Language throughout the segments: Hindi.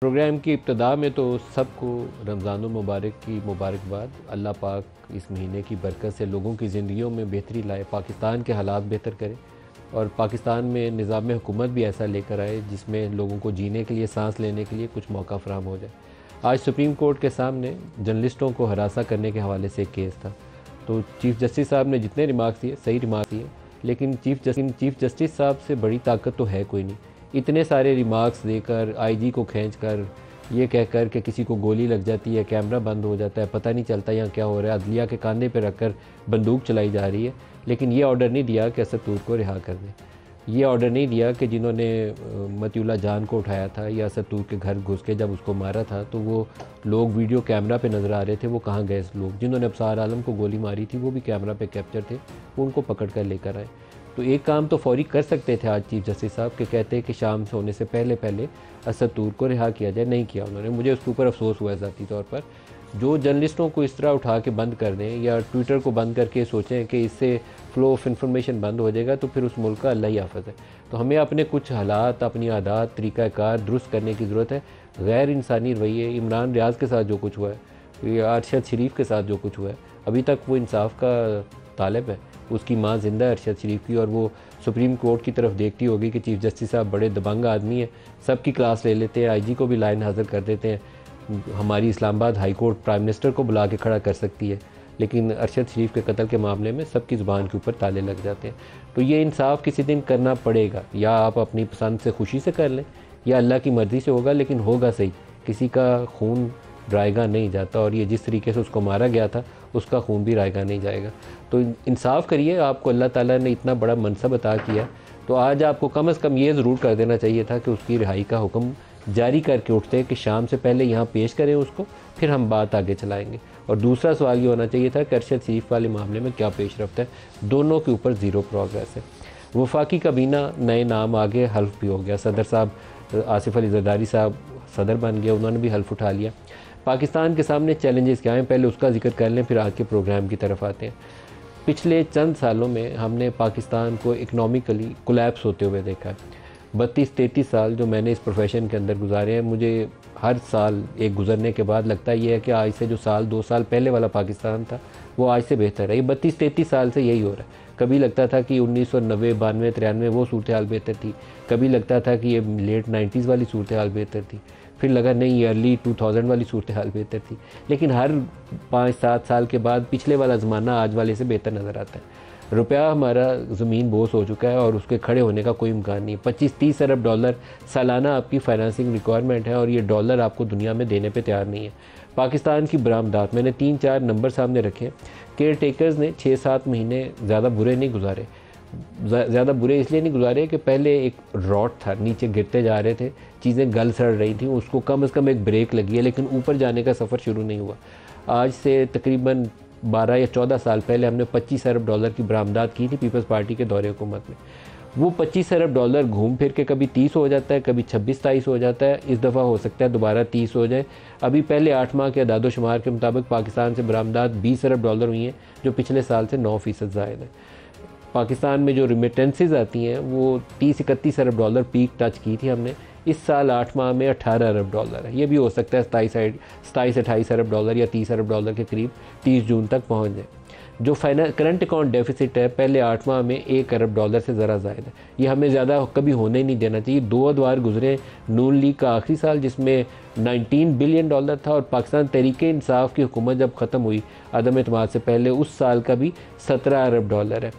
प्रोग्राम की इब्तिदा में तो सबको रमज़ानुल मुबारक की मुबारकबाद। अल्लाह पाक इस महीने की बरकत से लोगों की ज़िंदगियों में बेहतरी लाए, पाकिस्तान के हालात बेहतर करे और पाकिस्तान में निज़ाम हुकूमत भी ऐसा लेकर आए जिसमें लोगों को जीने के लिए, सांस लेने के लिए कुछ मौका फराहम हो जाए। आज सुप्रीम कोर्ट के सामने जर्नलिस्टों को हरासा करने के हवाले से एक केस था। तो चीफ़ जस्टिस साहब ने जितने रिमार्क्स दिए सही रिमार्क्स दिए, लेकिन चीफ़ जस्टिस साहब से बड़ी ताकत तो है कोई नहीं। इतने सारे रिमार्क्स देकर, आईजी को खींचकर, ये कहकर कि किसी को गोली लग जाती है, कैमरा बंद हो जाता है, पता नहीं चलता यहाँ क्या हो रहा है, अदलिया के कांधे पर रखकर बंदूक चलाई जा रही है, लेकिन ये ऑर्डर नहीं दिया कि असद तूर को रिहा कर दें। ये ऑर्डर नहीं दिया कि जिन्होंने मतिउल्लाह जान को उठाया था या असद तूर के घर घुस के जब उसको मारा था तो वो लोग वीडियो कैमरा पे नज़र आ रहे थे, वो कहाँ गए लोग। जिन्होंने अबसार आलम को गोली मारी थी वो भी कैमरा पे कैप्चर थे, वो उनको पकड़ कर लेकर आए। तो एक काम तो फौरी कर सकते थे आज चीफ जस्टिस साहब के, कहते कि शाम से होने से पहले पहले असद तूर को रिहा किया जाए, नहीं किया उन्होंने। मुझे उसके ऊपर अफसोस हुआ है ज़ाती तौर पर। जो जर्नलिस्टों को इस तरह उठा के बंद कर दें या ट्विटर को बंद करके सोचें कि इससे फ़्लो ऑफ इन्फॉर्मेशन बंद हो जाएगा, तो फिर उस मुल्क का अल्लाह ही हाफ़िज़ है। तो हमें अपने कुछ हालात, अपनी आदत, तरीक़ाकार दुरुस्त करने की ज़रूरत है। गैर इंसानी रवैये, इमरान रियाज़ के साथ जो कुछ हुआ है या अरशद शरीफ के साथ जो कुछ हुआ है, अभी तक वो इंसाफ का तालिब है। उसकी माँ ज़िंदा है अरशद शरीफ की, और वो सुप्रीम कोर्ट की तरफ देखती होगी कि चीफ़ जस्टिस साहब बड़े दबंग आदमी हैं, सबकी क्लास ले लेते हैं, आईजी को भी लाइन हाज़िर कर देते हैं। हमारी Islamabad high court prime minister को बुला के खड़ा कर सकती है, लेकिन अरशद शरीफ के कत्ल के मामले में सबकी ज़ुबान के ऊपर ताले लग जाते हैं। तो ये इंसाफ किसी दिन करना पड़ेगा, या आप अपनी पसंद से खुशी से कर लें या अल्लाह की मर्ज़ी से होगा, लेकिन होगा सही। किसी का खून रायगा नहीं जाता, और ये जिस तरीके से उसको मारा गया था उसका खून भी रायगा नहीं जाएगा। तो इंसाफ करिए। आपको अल्लाह ताला ने इतना बड़ा मनसब अता किया, तो आज आपको कम से कम ये ज़रूर कर देना चाहिए था कि उसकी रिहाई का हुक्म जारी करके उठते कि शाम से पहले यहाँ पेश करें उसको, फिर हम बात आगे चलाएँगे। और दूसरा सवाल ये होना चाहिए था कि अरशद शरीफ वाले मामले में क्या पेश रफ्त है। दोनों के ऊपर ज़ीरो प्रोग्रेस है। वफाकी काबीना, नए नाम आगे, हल्फ भी हो गया। सदर साहब आसिफ अली जरदारी साहब सदर बन गए, उन्होंने भी हल्फ उठा लिया। पाकिस्तान के सामने चैलेंजेस क्या हैं, पहले उसका जिक्र कर लें, फिर आज के प्रोग्राम की तरफ आते हैं। पिछले चंद सालों में हमने पाकिस्तान को इकनॉमिकली कोलैप्स होते हुए देखा है। 32-33 साल जो मैंने इस प्रोफेशन के अंदर गुजारे हैं, मुझे हर साल एक गुजरने के बाद लगता ये है कि आज से जो साल 2 साल पहले वाला पाकिस्तान था वो आज से बेहतर है। ये 32-33 साल से यही हो रहा है। कभी लगता था कि 1990, 92, 93 वो सूरत हाल बेहतर थी, कभी लगता था कि ये लेट 90s वाली सूरत हाल बेहतर थी, फिर लगा नहीं ये अर्ली 2000 वाली सूरत हाल बेहतर थी। लेकिन हर 5-7 साल के बाद पिछले वाला ज़माना आज वाले से बेहतर नज़र आता है। रुपया हमारा ज़मीन बोस हो चुका है और उसके खड़े होने का कोई इम्कान नहीं। 25-30 अरब डॉलर सालाना आपकी फाइनेंसिंग रिक्वायरमेंट है, और ये डॉलर आपको दुनिया में देने पे तैयार नहीं है। पाकिस्तान की बरामदात, मैंने 3-4 नंबर सामने रखे। केयर टेकर्स ने 6-7 महीने ज़्यादा बुरे नहीं गुजारे। ज़्यादा बुरे इसलिए नहीं गुजारे कि पहले एक रॉट था, नीचे गिरते जा रहे थे, चीज़ें गल सड़ रही थी, उसको कम से कम एक ब्रेक लगी है, लेकिन ऊपर जाने का सफ़र शुरू नहीं हुआ। आज से तकरीबन 12 या 14 साल पहले हमने 25 अरब डॉलर की बरामदात की थी पीपल्स पार्टी के दौरे हुकूमत में। वो 25 अरब डॉलर घूम फिर के कभी 30 हो जाता है, कभी 26-27 हो जाता है। इस दफ़ा हो सकता है दोबारा 30 हो जाए। अभी पहले 8 माह के अदाद-ओ-शुमार के मुताबिक पाकिस्तान से बरामदात 20 अरब डॉलर हुई हैं, जो पिछले साल से 9% ज़ायद है। पाकिस्तान में जो रिमिटेंसेस आती हैं वो 30-31 अरब डॉलर पीक टच की थी हमने। इस साल 8 माह में 18 अरब डॉलर है। ये भी हो सकता है 27-28 अरब डॉलर या 30 अरब डॉलर के करीब 30 जून तक पहुंच जाए। जो करंट अकाउंट डेफिसिट है पहले 8 माह में 1 अरब डॉलर से ज़रा ज़ायद है। ये हमें ज़्यादा कभी होने नहीं देना चाहिए। 2 अदवार गुजरे, नून लीग का आखिरी साल जिसमें 19 बिलियन डॉलर था, और पाकिस्तान तहरीके इंसाफ की हुकूमत जब ख़त्म हुई अदम एतमाद से पहले, उस साल का भी 17 अरब डॉलर है।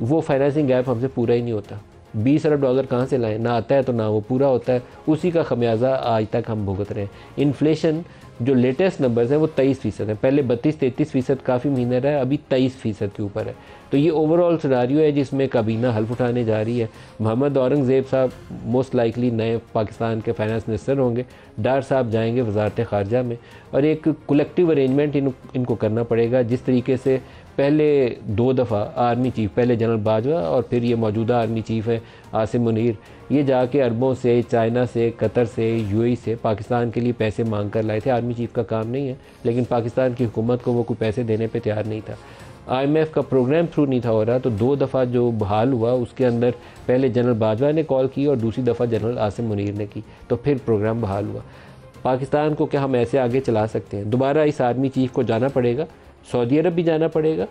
वो फाइनेंसिंग गैप हमसे पूरा ही नहीं होता। 20 अरब डॉलर कहाँ से लाएं, ना आता है तो ना वो पूरा होता है। उसी का खमियाजा आज तक हम भुगत रहे हैं। इन्फ्लेशन जो लेटेस्ट नंबर्स हैं वो 23% है। पहले 32-33% काफ़ी महीने रहा है, अभी 23% के ऊपर है। तो ये ओवरऑल सिनारियो है जिसमें काबीना हल्फ उठाने जा रही है। मोहम्मद औरंगज़ेब साहब मोस्ट लाइकली नए पाकिस्तान के फाइनेंस मिनिस्टर होंगे। डार साहब जाएंगे वजारत ख़ारजा में, और एक कलेक्टिव अरेंजमेंट इनको करना पड़ेगा। जिस तरीके से पहले 2 दफ़ा आर्मी चीफ़, पहले जनरल बाजवा और फिर ये मौजूदा आर्मी चीफ़ है आसिम मुनीर, ये जाके अरबों से, चाइना से, कतर से, यूएई से पाकिस्तान के लिए पैसे मांग कर लाए थे। आर्मी चीफ़ का काम नहीं है, लेकिन पाकिस्तान की हुकूमत को वो कोई पैसे देने पे तैयार नहीं था। IMF का प्रोग्राम थ्रू नहीं था हो रहा, तो 2 दफ़ा जो बहाल हुआ उसके अंदर पहले जनरल बाजवा ने कॉल की और दूसरी दफ़ा जनरल आसिम मुनीर ने की, तो फिर प्रोग्राम बहाल हुआ। पाकिस्तान को क्या हम ऐसे आगे चला सकते हैं? दोबारा इस आर्मी चीफ को जाना पड़ेगा, सऊदी अरब भी जाना पड़ेगा,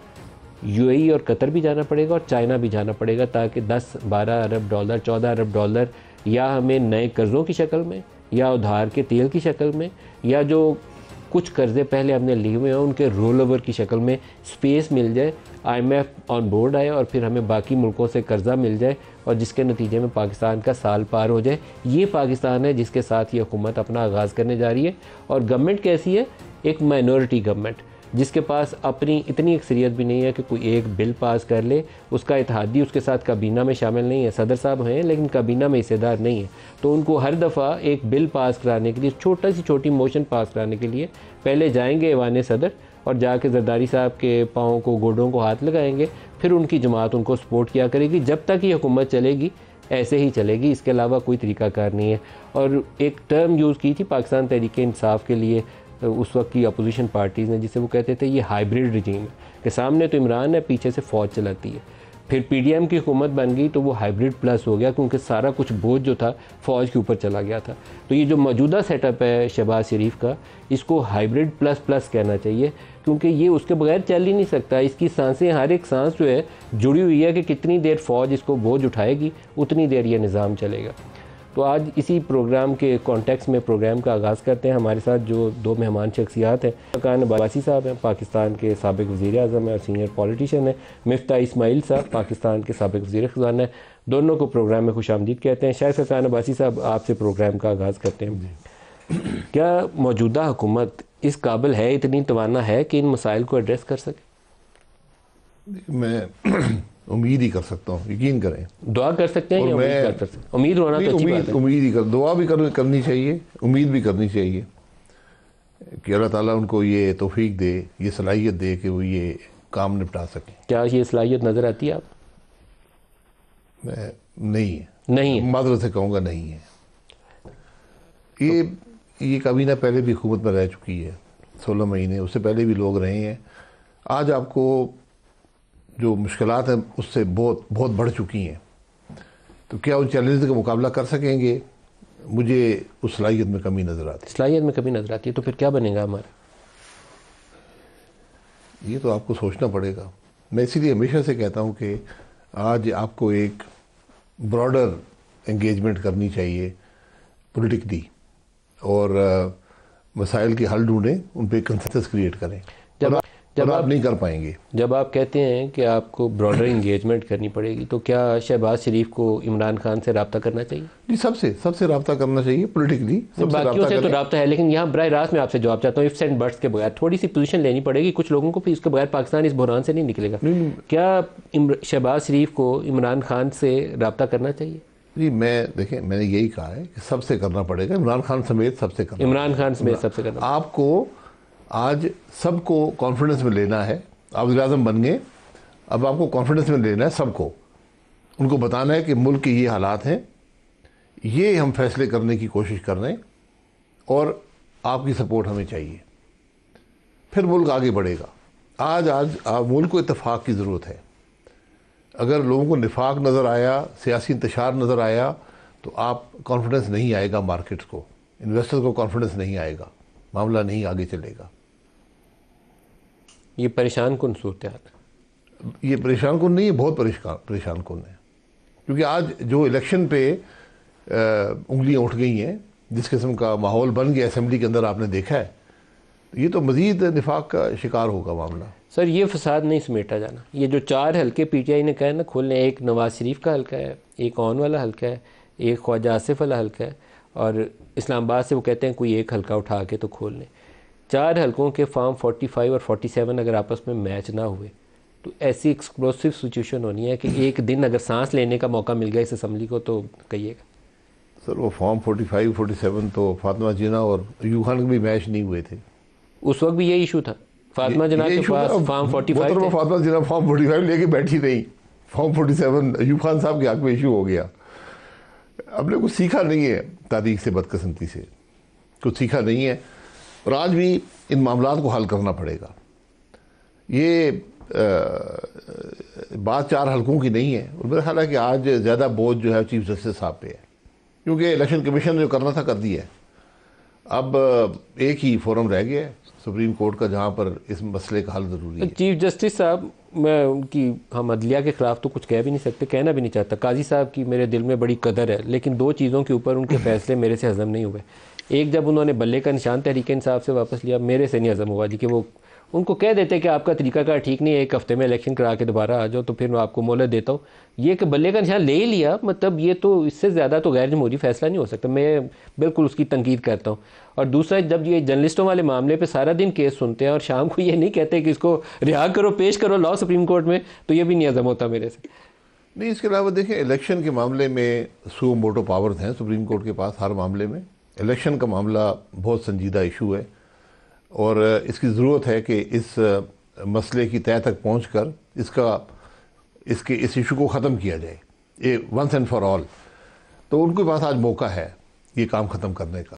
यूएई और कतर भी जाना पड़ेगा और चाइना भी जाना पड़ेगा, ताकि 10-12 अरब डॉलर, 14 अरब डॉलर या हमें नए कर्ज़ों की शक्ल में, या उधार के तेल की शक्ल में, या जो कुछ कर्ज़े पहले हमने लिए हुए हैं उनके रोल ओवर की शक्ल में स्पेस मिल जाए, आईएमएफ ऑन बोर्ड आए और फिर हमें बाकी मुल्कों से कर्ज़ा मिल जाए, और जिसके नतीजे में पाकिस्तान का साल पार हो जाए। ये पाकिस्तान है जिसके साथ ये हुकूमत अपना आगाज़ करने जा रही है। और गवर्नमेंट कैसी है? एक माइनॉरिटी गवर्नमेंट, जिसके पास अपनी इतनी अक्सरियत भी नहीं है कि कोई एक बिल पास कर ले, उसका इत्तेहादी उसके साथ काबीना में शामिल नहीं है। सदर साहब हैं लेकिन काबीना में हिस्सेदार नहीं है, तो उनको हर दफ़ा एक बिल पास कराने के लिए, छोटी मोशन पास कराने के लिए पहले जाएंगे ऐवान सदर और जाके जरदारी साहब के पाँव को, गोडों को हाथ लगाएंगे, फिर उनकी जमात उनको सपोर्ट किया करेगी। जब तक ये हुकूमत चलेगी ऐसे ही चलेगी, इसके अलावा कोई तरीक़ाकार नहीं है। और एक टर्म यूज़ की थी पाकिस्तान तहरीक इंसाफ के लिए उस वक्त की अपोजिशन पार्टीज़ ने, जिसे वो कहते थे ये हाइब्रिड रजीम है, कि सामने तो इमरान है, पीछे से फ़ौज चलाती है। फिर पीडीएम की हुकूमत बन गई तो वो हाइब्रिड प्लस हो गया, क्योंकि सारा कुछ बोझ जो था फ़ौज के ऊपर चला गया था। तो ये जो मौजूदा सेटअप है शहबाज शरीफ का, इसको हाइब्रिड प्लस प्लस कहना चाहिए, क्योंकि ये उसके बगैर चल ही नहीं सकता। इसकी सांसें, हर एक सांस जो है जुड़ी हुई है कि कितनी देर फ़ौज इसको बोझ उठाएगी उतनी देर ये निज़ाम चलेगा। तो आज इसी प्रोग्राम के कॉन्टेक्स्ट में प्रोग्राम का आगाज़ करते हैं। हमारे साथ जो दो मेहमान शख्सियात हैं, शफकान अब्बासी साहब हैं, पाकिस्तान के साबिक़ वज़ीर-ए-आज़म हैं और सीनियर पॉलिटिशियन हैं। मिफ्ता इस्माइल साहब, पाकिस्तान के साबिक़ वज़ीर ख़ज़ाना हैं। दोनों को प्रोग्राम में खुशामदीद कहते हैं। शायद शफकान अब्बासी साहब, आपसे प्रोग्राम का आगाज़ करते हैं। क्या मौजूदा हुकूमत इस काबिल है, इतनी तवाना है कि इन मसाइल को एड्रेस कर सके? मैं उम्मीद ही कर सकता हूँ, यकीन करें। दुआ कर सकते हैं या उम्मीद कर सकते हैं? उम्मीद होना तो अच्छी बात है। उम्मीद ही कर, दुआ भी करनी चाहिए, उम्मीद भी करनी चाहिए कि अल्लाह ताला उनको ये तौफीक दे, ये सलाहियत दे कि वो ये काम निपटा सकें। क्या ये सलाहियत नज़र आती है आप? नहीं है, मादरत से कहूँगा नहीं है। ये काबीना पहले भी हुकूमत में रह चुकी है 16 महीने, उससे पहले भी लोग रहे हैं। आज आपको जो मुश्किलात हैं उससे बहुत बहुत बढ़ चुकी हैं, तो क्या उन चैलेंज का मुकाबला कर सकेंगे? मुझे उस सलाहियत में कमी नज़र आती है। सलाहियत में कमी नज़र आती है, तो फिर क्या बनेगा हमारा? ये तो आपको सोचना पड़ेगा। मैं इसीलिए हमेशा से कहता हूँ कि आज आपको एक ब्रॉडर एंगेजमेंट करनी चाहिए पॉलिटिकली, और मसाइल के हल ढूंढें, उन पर कंसेंसस क्रिएट करें। जब आप नहीं कर पाएंगे, जब आप कहते हैं कि आपको ब्रॉडर इंगेजमेंट करनी पड़ेगी, तो क्या शहबाज शरीफ को इमरान खान से रब्ता करना चाहिए? जी, सबसे रब्ता करना चाहिए पॉलिटिकली। बाकियों से तो रब्ता है, लेकिन यहाँ बराह रास्त में आपसे जवाब चाहता हूँ, इफ्स एंड बट्स के बगैर थोड़ी सी पोजीशन लेनी पड़ेगी कुछ लोगों को, फिर इसके बगैर पाकिस्तान इस बहरान से नहीं निकलेगा। क्या शहबाज शरीफ को इमरान खान से रब्ता करना चाहिए? जी, देखें, मैंने यही कहा है कि सबसे करना पड़ेगा, इमरान खान समेत सबसे करना। इमरान खान समेत सबसे करना। आपको आज सबको कॉन्फिडेंस में लेना है। आप वज़ीर-ए-आज़म बन गए, अब आपको कॉन्फिडेंस में लेना है सबको। उनको बताना है कि मुल्क के ये हालात हैं, ये हम फैसले करने की कोशिश कर रहे हैं और आपकी सपोर्ट हमें चाहिए, फिर मुल्क आगे बढ़ेगा। आज मुल्क को इत्तेफाक की ज़रूरत है। अगर लोगों को निफाक नज़र आया, सियासी इंतशार नज़र आया, तो आप कॉन्फिडेंस नहीं आएगा, मार्केट्स को, इन्वेस्टर्स को कॉन्फिडेंस नहीं आएगा, मामला नहीं आगे चलेगा। ये परेशान कुन सूरत हाल? ये परेशान कुन नहीं है, बहुत परेशान कुन है, क्योंकि आज जो इलेक्शन पे उंगलियां उठ गई हैं, जिस किस्म का माहौल बन गया असेंबली के अंदर, आपने देखा है, ये तो मज़ीद निफाक का शिकार होगा मामला। सर, ये फसाद नहीं समेटा जाना। ये जो 4 हल्के पीटीआई ने कहा ना खोलने, एक नवाज शरीफ का हल्का है, एक ऑन वाला हल्का है, एक ख्वाजा आसिफ वाला हल्का है, और इस्लामाबाद से वो कहते हैं कोई एक हल्का उठा के तो खोल लें। 4 हल्कों के फॉर्म 45 और 47 अगर आपस में मैच ना हुए तो ऐसी एक्सप्लोसिव सिचुएशन होनी है कि एक दिन अगर सांस लेने का मौका मिल गया इस असम्बली को तो कहिएगा। सर, वो फॉर्म 45, 47 तो फातिमा जिन्ना और अयूब खान के भी मैच नहीं हुए थे। उस वक्त भी यही इशू था। फातिमा जिन्ना के पास फॉर्म 45 थे। फातिमा जिन्ना फॉर्म 45 लेके बैठी रही, फॉर्म 47 अयूब खान साहब के हक में इशू हो गया। हमने कुछ सीखा नहीं है तारीख से, बदकिस्मती से कुछ सीखा नहीं है, और आज भी इन मामलात को हल करना पड़ेगा। ये बात 4 हल्कों की नहीं है, और मेरा ख्याल है कि आज ज़्यादा बोझ जो है चीफ जस्टिस साहब पे है, क्योंकि इलेक्शन कमीशन ने जो करना था कर दिया है। अब एक ही फोरम रह गया है सुप्रीम कोर्ट का जहां पर इस मसले का हल ज़रूरी है। चीफ जस्टिस साहब, मैं उनकी, हम अदलिया के ख़िलाफ़ तो कुछ कह भी नहीं सकते, कहना भी नहीं चाहता। काजी साहब की मेरे दिल में बड़ी कदर है, लेकिन दो चीज़ों के ऊपर उनके फ़ैसले मेरे से हज़म नहीं हुए। एक, जब उन्होंने बल्ले का निशान तहरीक इंसाफ से वापस लिया, मेरे से नहीं हज़म हुआ जी, कि वो उनको कह देते कि आपका तरीकाकार ठीक नहीं है, एक हफ़्ते में इलेक्शन करा के दोबारा आ जाओ तो फिर मैं आपको मोहलत देता हूँ। ये कि बल्ले का निशान ले ही लिया, मतलब ये तो इससे ज़्यादा तो गैर जमहूरी फ़ैसला नहीं हो सकता। मैं बिल्कुल उसकी तनकीद करता हूँ। और दूसरा, जब ये जर्नलिस्टों वाले मामले पे सारा दिन केस सुनते हैं और शाम को ये नहीं कहते कि इसको रिहा करो, पेश करो, लाओ सुप्रीम कोर्ट में, तो ये भी नहीं हज़म होता मेरे से। नहीं, इसके अलावा देखिए, इलेक्शन के मामले में सुओ मोटो पावर्स हैं सुप्रीम कोर्ट के पास। हर मामले में इलेक्शन का मामला बहुत संजीदा इशू है और इसकी ज़रूरत है कि इस मसले की तह तक पहुंचकर इस इशू को ख़त्म किया जाए, ये वंस एंड फॉर ऑल। तो उनके पास आज मौका है ये काम ख़त्म करने का।